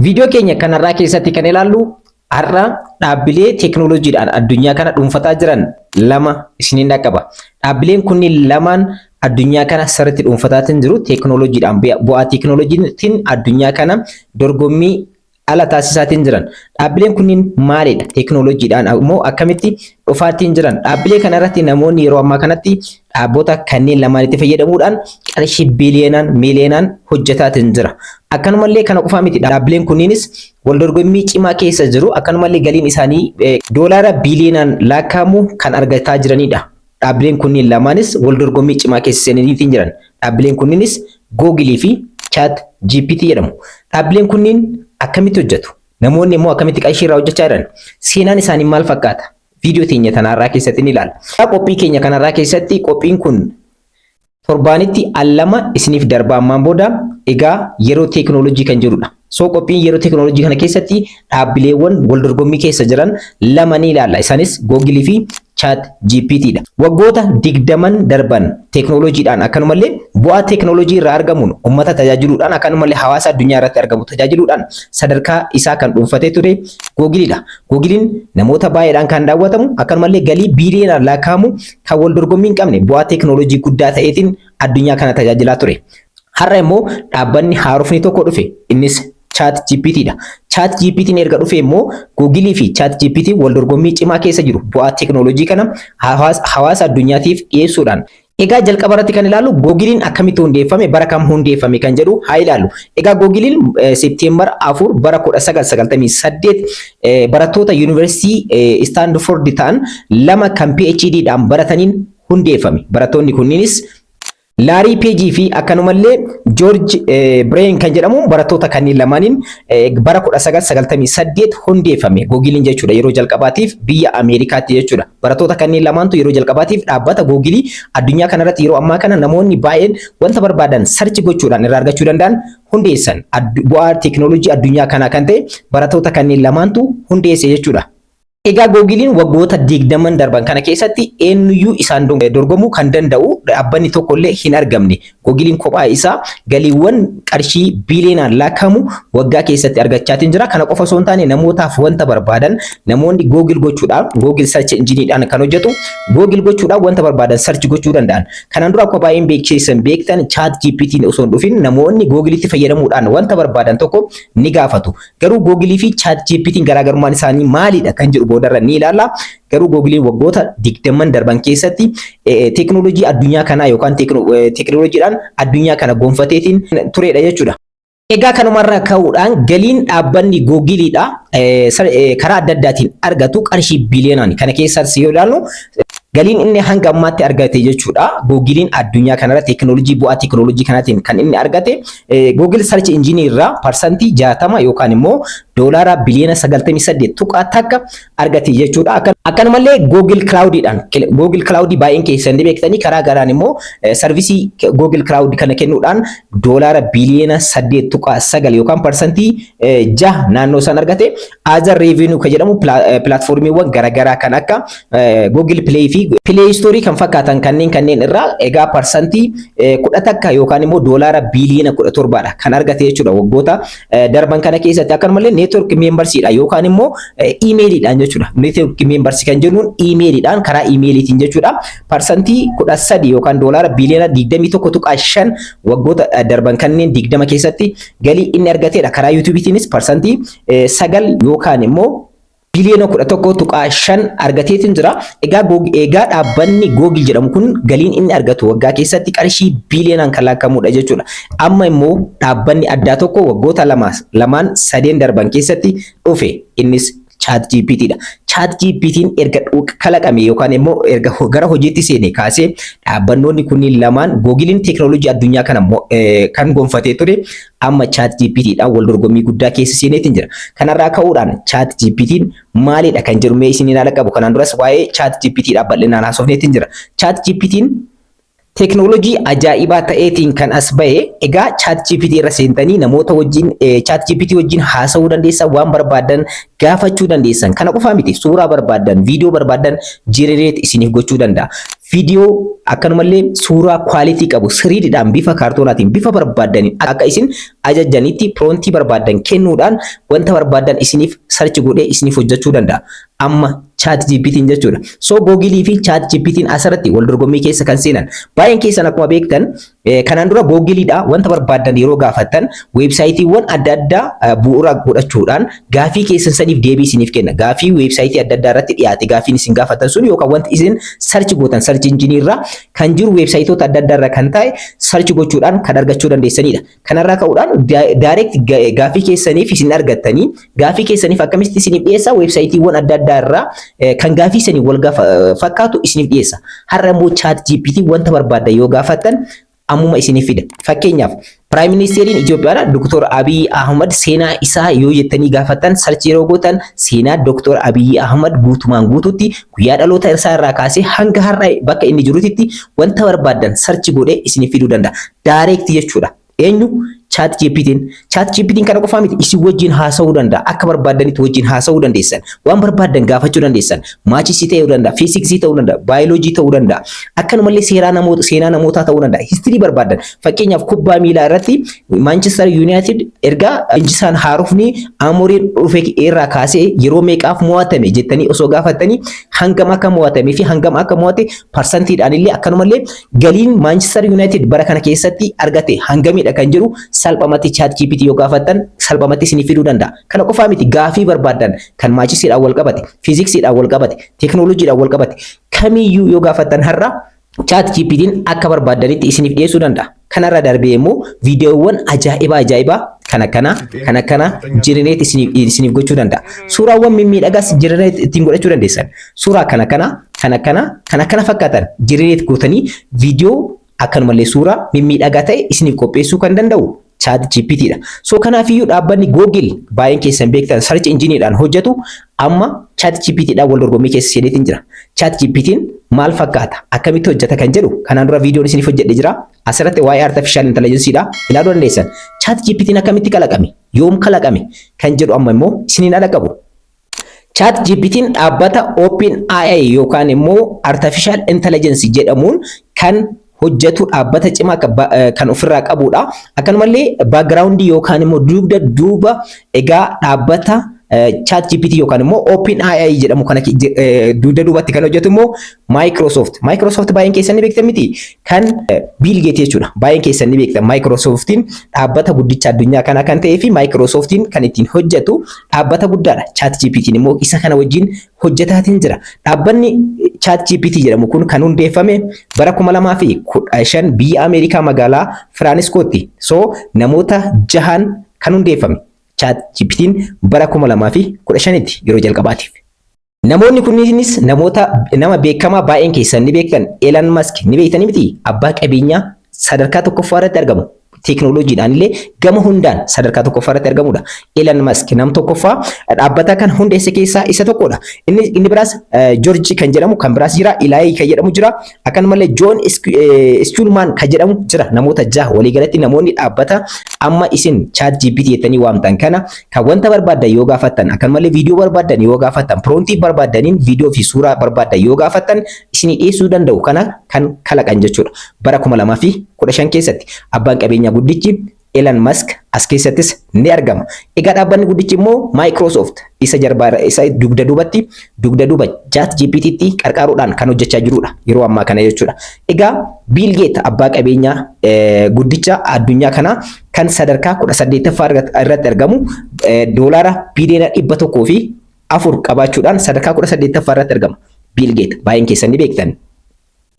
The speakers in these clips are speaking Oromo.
Viidiyoo keenya kanarraa keessatti kan ilaallu har'a dhaabbilee teekinooloojiidhaan addunyaa kana dhuunfataa jiran lama isiniin dhaqqaba. Dhaabbileen kunniin lamaan addunyaa kana sirriitti dhuunfataatiin jiru teekinooloojiidhaan bu'aa teekinooloojiitiin addunyaa kana dorgommii ala taasisaatiin jiran. Dhaabbileen kunniin maalidha? Teekinooloojiidhaan immoo akkamitti dhufaatiin jiran? Dhaabbilee kanarratti namoonni yeroo ammaa kanatti dhaabbota kanneen lamaanitti fayyadamuudhaan qarshii biliyoonaan miiliyoonaan hojjetaatiin jira. Akkanumallee kana qofaa miti. Dhaabbileen kunniinis wal dorgommii cimaa keessa jiru. Akkanumallee galiin isaanii doolaara biliyoonaan lakkaa'amu kan argataa jiranidha. Dhaabbileen kunniin lamaanis wal dorgommii cimaa keessa seenaniitiin jiran. Dhaabbileen kunniinis Google fi ChatGPT jedhamu. Dhaabbileen kunniin akkamitti hojjetu? Namoonni immoo akkamitti qarshii irraa hojjechaa jiran? Seenaan isaanii maal fakkaata? Viidiyoo keenya kanarraa keessatti ni ilaalla. Qophii keenya kanarraa keessatti qophiin kun torbaanitti al lama isiniif darba ammaan booda egaa yeroo teekinooloojii kan jedhudha. So qophiin yeroo teekinooloojii kana keessatti dhaabbileewwan wal dorgommii keessa jiran lama ni ilaalla. Isaanis Google fi ChatGPT dha. Waggoota 20 darban teekinooloojiidhaan akkanumallee bu'aa teekinooloojii irraa argamuun uummata tajaajiluudhaan akkanumallee hawaasa addunyaa irratti argamu tajaajiluudhaan sadarkaa isaa kan dhuunfatee ture Google dha. Googlein namoota baay'eedhaan kan daawwatamu akkanumallee galii biliyoonaan lakkaa'amu kan wal dorgommii hin qabne bu'aa teekinooloojii guddaa ta'eetiin addunyaa kana tajaajilaa ture. Har'a immoo dhaabbanni haarofni tokko dhufe. Innis ChatGPT dha. ChatGPT'n erga dhufe immoo Google fi ChatGPT wal dorgommii cimaa keessa jiru. Bu'aa teekinooloojii kana hawaasa addunyaatiif dhiyeessuudhaan. Egaa jalqaba irratti kan ilaallu Googlein akkamitti hundeeffame, bara kam hundeeffame kan jedhu haa ilaallu. Egaa Googlein Seepteembar 4 bara 1998 barattoota Yuunivarsiitii Stanford ta'an lama kan PhD'dhaan barataniin hundeeffame. Barattoonni kunniinis Larry Page fi akkanumallee George Brin kan jedhamu barattoota kanneen lamaaniin bara 1998 hundeeffame Googlein jechuudha. Yeroo jalqabaatiif biyya Ameerikaatti jechuudha. Barattoota kanneen lamaantu yeroo jalqabaatiif dhaabbata Google addunyaa kanarratti yeroo ammaa kana namoonni baay'een wanta barbaadan sarchi gochuudhaan irraa argachuu danda'an hundeessan. Bu'aa teekinooloojii addunyaa kanaa kan ta'e barattoota kanneen lamaantu hundeesse jechuudha. Egaa Googlein waggoota 20 darban kana keessatti eenyuyyuu isaan dorgomuu kan danda'u dhaabbanni tokkollee hin argamne. Googlein kophaa isaa galiiwwan qarshii biliyoonaan lakkaa'amu waggaa keessatti argachaatiin jira. Kana qofa osoo hin taane namootaaf wanta barbaadan namoonni Google gochuudhaan Google search engine'dhaan kan hojjetu Google gochuudhaan wanta barbaadan search gochuu danda'an. Kanaan dura akka baay'een beektan ChatGPT osoo hin dhufin namoonni Google'itti fayyadamuudhaan wanta barbaadan tokko ni gaafatu. Garuu Google fi ChatGPT garaagarummaan isaanii maalidha kan jedhu boodarra ni ilaalla. Garuu Googlein waggoota 20 darban keessatti teekinooloojii addunyaa kanaa yookaan teekinooloojiidhaan addunyaa kana gonfateetiin turedha jechuudha. Egaa kanumarraa ka'uudhaan galiin dhaabbanni Googleidha karaa adda addaatiin argatu qarshii biliyoonaan. Kana keessatti yoo ilaallu galiin inni hanga ammaatti argate jechuudha. Googlein addunyaa kanarra teekinooloojii bu'aa teekinooloojii kanaatiin kan inni argate Google search engine irraa parsantii 60 yookaan immoo doolaara biliyoona 98 tuqaa takka argate jechuudha. Akkanumallee Google Cloud'dhaan Google Cloud baay'een keessan beektanii karaa garaan immoo sarvisii Google Cloud kana kennuudhaan doolaara biliyoona 8.9 yookaan parsantii 6 naannoo san argate. Azar revenue kan jedhamu pilaatfoormiiwwan garaagaraa kan akka Google Play fi Play Store kan fakkaatan kanneen irraa egaa parsantii 10 takka yookaan immoo doolaara biliyoona 17 dha kan argate jechuudha waggoota darban kana keessatti. Akkanumallee network membershipdha yookaan immoo emailidhaan jechuudha. Network membership kan jennuun emailidhaan karaa emailiitiin jechuudha. Parsantii 13 yookaan doolaara biliyoona 21.5 waggoota darban kanneen 20 keessatti galii inni argatedha. Karaa YouTube'tiinis parsantii 9 yookaan immoo biliyoona 11.5 argateetiin jira. Egaa dhaabbanni Google jedhamu kun galiin inni argatu waggaa keessatti qarshii biliyoonaan kan lakkaa'amudha jechuudha. Amma immoo dhaabbanni addaa tokko waggoota lamaan sadeen darban keessatti dhufe. Innis ChatGPT dha. ChatGPT'n erga kalaqame yookaan immoo erga gara hojiitti seene kaasee dhaabbannoonni kunniin lamaan Googlein teekinooloojii addunyaa kana kan gonfatee ture amma ChatGPT'dhaan wal dorgommii guddaa keessa seeneetiin jira. Kanarraa ka'uudhaan ChatGPT'n maalidha kan jedhu mee isiniin haala qabu. Kanaan duras waa'ee ChatGPT'dhaan bal'inaan haasofneetiin jira. ChatGPT'n teekinooloojii ajaa'ibaa ta'eetiin kan as ba'e. Egaa ChatGPT irra seentanii namoota wajjin ChatGPT wajjin haasa'uu dandeessan, waan barbaadan gaafachuu dandeessan. Kana qofaa miti, suuraa barbaadan, viidiyoo barbaadan generate isiniif gochuu danda'a. viidiyoo akkanumallee suuraa quality qabu siriidhaan bifa kaartoonaatiin bifa barbaadaniin akka isin ajajanitti promptii barbaadan kennuudhaan wanta barbaadan isiniif search godhee isiniif hojjechuu danda'a. Amma ChatGPT'n jechuudha. So Google fi ChatGPT'n asirratti wal dorgommii keessa kan seenan. Baay'een keessan akkuma beektan kanaan dura Google'dha wanta barbaadan yeroo gaafattan weebsaayitiiwwan adda addaa bu'uura godhachuudhaan gaafii keessan saniif deebii isiniif kenna. Gaafii weebsaayitii adda addaa irratti dhiyaate gaafiin isin gaafatan sun yookaan wanti isin search gootan search engine irraa kan jiru weebsaayitoota adda addaa irraa kan ta'e search gochuudhaan kan argachuu dandeessanidha. Kanarraa ka'uudhaan direct gaafii keessaniif isin argattanii gaafii keessaniif akkamitti isiniif dhiyeessa weebsaayitiiwwan adda addaa irraa kan gaafii sanii wal fakkaatu isiniif dhiyeessa. Har'a immoo ChatGPT wanta barbaadan yoo gaafattan ammuma isiniif fida. Fakkeenyaaf Prime Ministeriin Itoophiyaadha Dr. Abiy Ahmad seenaa isaa yoo jettanii gaafattan search yeroo gootan seenaa Dr. Abiy Ahmad guutumaan guututti guyyaa dhaloota isaa irraa kaasee hanga har'a bakka inni jirutti wanta barbaadan search godhee isiniif fiduu danda'a. Direct jechuudha. Eenyu ChatGPT'n kana qofaa miti isin wajjin haasa'uu danda'a. Akka barbaadanitti wajjin haasa'uu dandeessan. Waan barbaadan gaafachuu dandeessan. Maatisii ta'uu danda'a, fiiziksii ta'uu danda'a, baayoloojii ta'uu danda'a. Akkanumallee seenaa namootaa ta'uu danda'a. Histirii barbaadan. Fakkeenyaaf kubbaa miilaa irratti Manchester United erga injisaan haarufni Amooriin dhufe irraa kaasee yeroo meeqaaf mo'atame jettanii osoo gaafatanii hangam akka mo'atamee fi hangam akka mo'ate parsantiidhaan illee akkanumallee galiin Manchester United bara kana keessatti argate hangamidha kan jedhu salphamatti ChatGPT yoo gaafattan salphamatti isiniif fiduu danda'a. Kana qofaa miti gaafii barbaadan kan maachisiidhaan wal qabate, fiiziksiidhaan wal qabate, teeknooloojiidhaan wal qabate kamiyyuu yoo gaafattan har'a ChatGPT'n akka barbaadanitti isiniif dhiyeessuu danda'a. Kanarra darbee immoo viidiyoowwan ajaa'ibaa kan akkana generate isiniif gochuu danda'a. Suuraawwan mimmiidhagaas generate ittiin godhachuu dandeessan. Suuraa kan akkana fakkaatan generate gootanii viidiyoo akkanumallee suuraa mimmiidhagaa ta'e isiniif qopheessuu kan danda'u ChatGPT'dha. So kanaafiyyuu dhaabbanni Google baay'een keessan beektan search engine'dhaan hojjetu amma ChatGPT'dhaan wal dorgommii keessa seeneetiin jira. ChatGPT'n maal fakkaata? Akkamitti hojjeta kan jedhu kanaan dura viidiyoon isiniif hojjedhee jira. Asirratti waa'ee artificial intelligence'dha ilaaluu dandeessan. ChatGPT'n akkamitti kalaqame? Yoom kalaqame? Kan jedhu amma immoo isiniin ala qabu. ChatGPT'n dhaabbata OpenAI yookaan immoo artificial intelligence jedhamuun kan hojjetu dhaabbata cimaa kan ofirraa qabudha. Akkanumallee backgroundii yookaan immoo duuba egaa dhaabbata ChatGPT yookaan immoo OpenAI jedhamu kana duubatti kan hojjetu immoo Microsoft. Microsoft baay'een keessan ni beektan miti kan Bill Gates jechuudha. Baay'een keessan ni beektan Microsoftiin dhaabbata guddicha addunyaa kana kan ta'ee fi Microsoftiin kan ittiin hojjetu dhaabbata guddaadha. ChatGPT'n immoo isa kana wajjin hojjetaatiin jira. Dhaabbanni ChatGPT jedhamu kun kan hundeeffame bara 2015 biyya Ameerikaa magaalaa Firaansiskootti. So namoota 6 kan hundeeffame. ChatGPT'n bara 2015tti yeroo jalqabaatiif. Namoonni kunniinis nama beekamaa baay'een keessan ni beektan. Elon Musk ni beektanii miti? Abbaa qabeenyaa sadarkaa tokkoffaa irratti argamu. Teeknooloojiidhaan illee gama hundaan sadarkaa tokkoffaa irratti argamudha. Elon Musk nam tokkoffaa dhaabbata kan hundeesse keessaa isa tokkodha. Inni biraas George kan jedhamu kan biraas jira. Eli kan jedhamu jira. Akkanumallee John Stallman kan jedhamu jira. Namoota 6 waliigalatti namoonni dhaabbata amma isin ChatGPT jettanii waamtan kana kan wanta barbaadan yoo gaafattan akkanumallee viidiyoo barbaadan yoo gaafattan promptii barbaadaniin viidiyoo fi suuraa barbaadan yoo gaafattan isinii dhiyeessuu danda'u kana kan kalaqan jechuudha. Bara 2015 keessatti abbaan qabeenyaa guddichi Elon Musk as keessattis ni argama. Egaa dhaabbanni guddichi immoo Microsoft isa dugda duuba ChatGPT'tti qarqaaruudhaan kan hojjechaa jirudha yeroo ammaa kana jechuudha. Egaa Bill Gates abbaa qabeenyaa guddicha addunyaa kana kan sadarkaa 18ffaa irratti argamu doolaara biliyoona 104 qabaachuudhaan sadarkaa 18ffaa irratti argama. Bill Gates baay'een keessan ni beektan.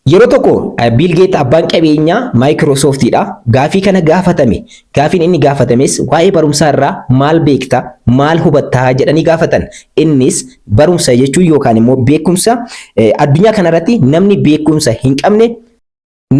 Yeroo tokko Bill Gates abbaan qabeenyaa Microsoft'dha. Gaafii kana gaafatame. Gaafiin inni gaafatames waa'ee barumsaa irraa maal beekta, maal hubattaa jedhanii gaafatan. Innis barumsa jechuun yookaan immoo beekumsa addunyaa kanarratti namni beekumsa hin qabne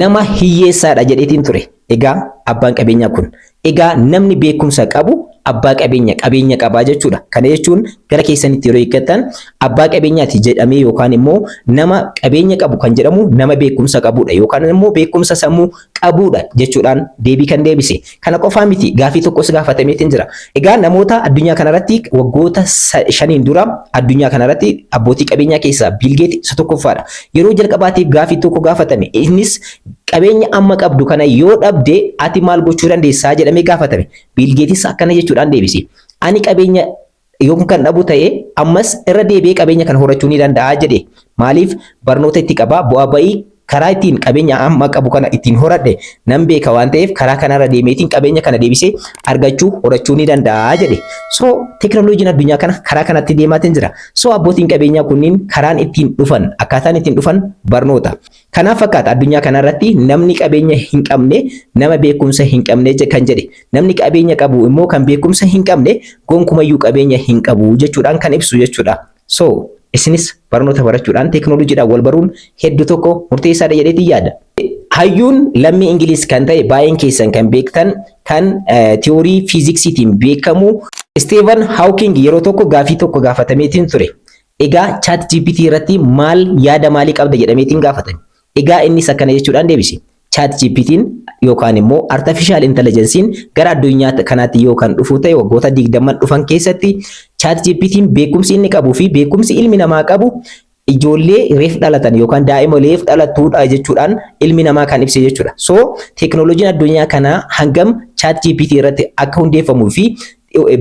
nama hiyyeessaadha jedheetiin ture. Egaa abbaan qabeenyaa kun egaa namni beekumsa qabu abbaa qabeenya qabaa jechuudha. Kana jechuun gara keessanitti yeroo eeggattan abbaa qabeenyaati jedhamee yookaan immoo nama qabeenya qabu kan jedhamu nama beekumsa qabudha yookaan immoo beekumsa sammuu qabudha jechuudhaan deebii kan deebise. Kana qofaa miti gaafii tokkos gaafatameetiin jira. Egaa namoota addunyaa kanarratti waggoota 5 dura addunyaa kanarratti abbootii qabeenyaa keessaa Bill Gates isa tokkoffaadha. Yeroo jalqabaatiif gaafii tokko gaafatame innis qabeenya amma qabdu kana yoo dhabde ati maal gochuu dandeessaa jedhamee gaafatame. Bill Gates akkana jechuudhaan deebise. Ani qabeenya yoon kan dhabu ta'e ammas irra deebi'ee qabeenya kan horachuu ni danda'a jedhe. Maaliif barnoota itti qaba bu'aa ba'ii karaa ittiin qabeenya amma qabu kana ittiin horadhe nan beeka waan ta'eef karaa kanarra deemeetiin qabeenya kana deebisee argachuu horachuu ni danda'a jedhe. So teknooloojiin addunyaa kana karaa kanatti deemaatiin jira. So abbootiin qabeenyaa kunniin karaan ittiin dhufan akkaataan ittiin dhufan barnoota. Kanaaf fakkaata addunyaa kanarratti namni qabeenya hin qabne nama beekumsa hin qabne kan jedhe. Namni qabeenya qabu immoo kan beekumsa hin qabne gonkumayyuu qabeenya hin qabu jechuudhaan kan ibsu jechuudha. So isinis barnoota barachuudhaan teknooloojiidhaan wal baruun hedduu tokko murteessaadha jedheetii yaada. Hayyuun lammii Ingiliis kan ta'e baay'een keessan kan beektan kan tiyoorii fiiziksiitiin beekamu Steven Hawking yeroo tokko gaafii tokko gaafatameetiin ture. Egaa ChatGPT irratti maal yaada maalii qabda jedhameetiin gaafatame. Egaa innis akkana jechuudhaan deebise. ChatGPT'n yookaan immoo artificial intelligence'n gara addunyaa kanaatti yookaan dhufu ta'e waggoota 20 dhufan keessatti ChatGPT'n beekumsi inni qabuu fi beekumsi ilmi namaa qabu ijoollee reef dhalatan yookaan daa'ima reef dhalattuudha jechuudhaan ilmi namaa kan ibse jechuudha. So teknooloojiin addunyaa kanaa hangam ChatGPT irratti akka hundeeffamuu fi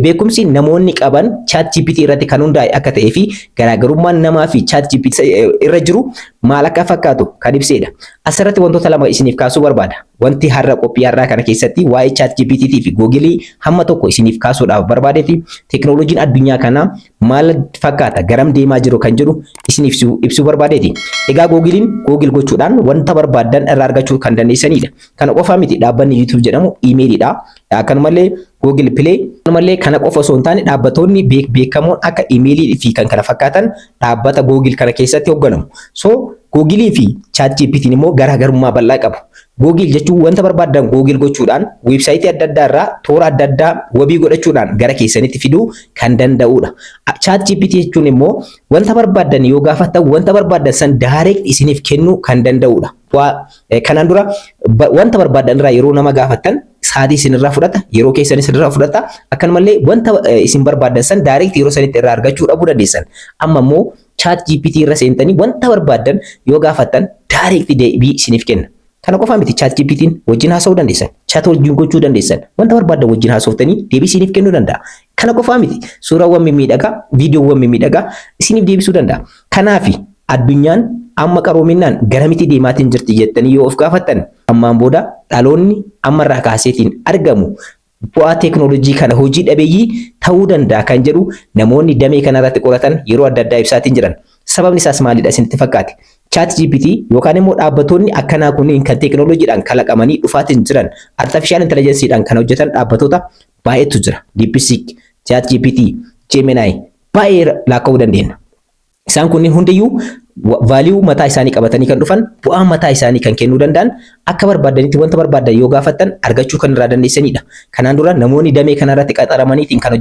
beekumsi namoonni qaban ChatGPT irratti kan hundaa'e akka ta'ee fi garaagarummaan namaa fi ChatGPT irra jiru maal akka fakkaatu kan ibsedha. Asirratti wantoota lama isiniif kaasuu barbaada. Wanti har'a qophii har'aa kana keessatti waa'ee ChatGPT fi Google hamma tokko isiniif kaasuudhaaf barbaadeeti teknooloojiin addunyaa kanaa maal fakkaata garam deemaa jiru kan jedhu isiniif ibsuu barbaadeeti. Egaa Google gochuudhaan wanta barbaadan irraa argachuu kan dandeessanidha. Kana qofaa miti dhaabbanni YouTube jedhamu emailidha. Akkanumallee Google Play akkanumallee kana qofa osoo hin taane dhaabbattoonni beekamoon akka emailii fi kan kana fakkaatan dhaabbata Google kana keessatti hoogganamu. So Google fi ChatGPT immoo garaagarummaa bal'aa qabu. Google jechuun wanta barbaadan Google gochuudhaan weebsaayitii adda addaa irraa toora adda addaa wabii godhachuudhaan gara keessanitti fiduu kan danda'udha. ChatGPT jechuun immoo wanta barbaadan yoo gaafattan wanta barbaadan san direct isiniif kennuu kan danda'udha. Kanaan dura wanta barbaadan irraa yeroo nama gaafattan sa'aatii isinirraa fudhata, yeroo keessan isinirraa fudhata. Akkanumallee wanta isin barbaadan san direct yeroo sanitti irraa argachuu dhabuu dandeessan. Amma immoo ChatGPT irra seentanii wanta barbaadan yoo gaafattan direct deebii isiniif kenna. Kana qofaa miti ChatGPT'n wajjin haasa'uu dandeessan. Chat wajjin gochuu dandeessan. Wanta barbaadan wajjin haasoftanii deebii isiniif kennuu danda'a. Kana qofaa miti suuraawwan mimmiidhagaa, viidiyoowwan mimmiidhagaa isiniif deebisuu danda'a. Kanaaf addunyaan amma qaroominaan garamitti deemaatiin jirti jettanii yoo of gaafattan ammaan booda dhaloonni ammarraa kaaseetiin argamu bu'aa teknooloojii kana hojii dhabeeyyii ta'uu danda'a kan jedhu namoonni damee kanarratti qoratan yeroo adda addaa ibsaatiin jiran. Sababni isaas maalidha isinitti fakkaate? ChatGPT yookaan immoo dhaabbattoonni akkanaa kunniin kan teknooloojiidhaan kalaqamanii dhufaatiin jiran artificial intelligenceedhaan kan hojjetan dhaabbattoota baay'eetu jira. DeepSeek, ChatGPT, Gemini baay'ee lakkaa'uu dandeenya. Isaan kunniin hundiyyuu value mataa isaanii qabatanii kan dhufan bu'aa mataa isaanii kan kennuu danda'an akka barbaadanitti wanta barbaadan yoo gaafattan argachuu kan irraa dandeessanidha. Kanaan dura namoonni damee kanarratti qaxaramaniitiin kan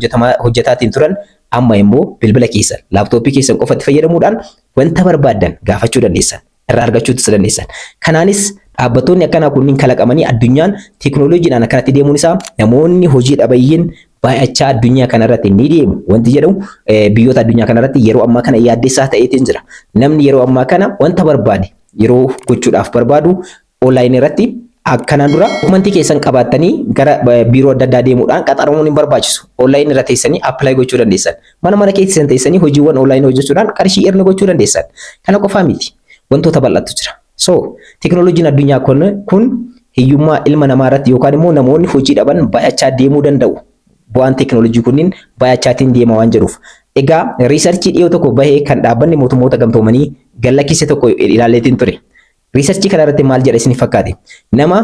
hojjetaatiin turan amma immoo bilbila keessan laaptooppii keessan qofatti fayyadamuudhaan wanta barbaadan gaafachuu dandeessan irraa argachuutis dandeessan. Kanaanis dhaabbattoonni akkanaa kunniin kalaqamanii addunyaan teknooloojiidhaan akkanatti deemuun isaa namoonni hojii dhabayyiin baay'achaa addunyaa kanarratti ni deemu. Wanti jedhamu biyyoota addunyaa kanarratti yeroo ammaa kana yaaddeessaa ta'eetiin jira. Namni yeroo ammaa kana wanta barbaade yeroo gochuudhaaf barbaadu online irratti akkanaan dura dokumentii keessan qabaattanii gara biiroo adda addaa deemuudhaan qaxaramuun hin barbaachisu. Online irra teessanii apply gochuu dandeessan. Mana keessan teessanii hojiiwwan online hojjechuudhaan qarshii earn gochuu dandeessan. Kana qofaa miti. Wantoota bal'aatu jira. So teknooloojiin addunyaa kun hiyyummaa ilma namaa irratti yookaan immoo namoonni hojii dhaban baay'achaa deemuu danda'u. Bu'aan teknooloojii kunniin baay'achaatiin deema waan jiruuf. Egaa riisarchii dhiyoo tokko bahee kan dhaabbanni mootummoota gamtoomanii gallakkise tokko ilaaleetiin ture. Riisarchii kana irratti maal jedha isiniif fakkaate? Nama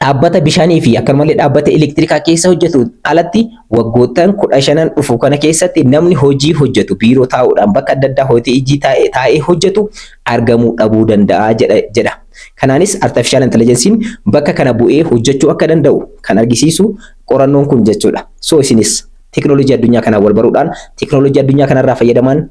dhaabbata bishaanii fi akkanumallee dhaabbata elektirikaa keessa hojjetu alatti waggoottan 15 dhufu kana keessatti namni hojii hojjetu biiroo taa'uudhaan bakka adda addaa hojii taa'ee hojjetu argamuu dhabuu danda'a jedha. Kanaanis artificial intelligence'n bakka kana bu'ee hojjechuu akka danda'u kan argisiisu qorannoon kun jechuudha. So isinis teknooloojii addunyaa kanaa wal baruudhaan teknooloojii addunyaa kanarraa fayyadaman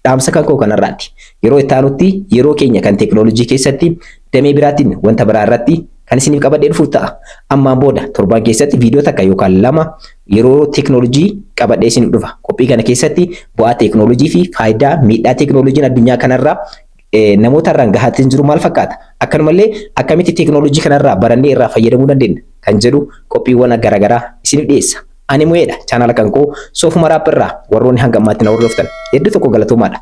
dhaamsa kan koo kanarraati. Yeroo itti aanutti yeroo keenya kan teknooloojii keessatti damee biraatiin wanta biraa irratti kan isiniif qabadhee dhufuuf ta'a. Ammaan booda torbaan keessatti viidiyoo takka yookaan lama yeroo teknooloojii qabadhee isiniif dhufa. Qophii kana keessatti bu'aa teknooloojii fi faayidaa miidhaa teknooloojiin addunyaa kanarraa namoota irraan gahatiin jiru maal fakkaata? Akkanumallee akkamitti teknooloojii kanarraa barannee irraa fayyadamuu dandeenya kan jedhu qophiiwwan garaagaraa isiniif dhiyeessa. Ani Mu'eedha. Chaanaala kan koo Soofuma Raap irraa warroonni hanga ammaatti na hordoftan hedduu tokko galatoomaadha.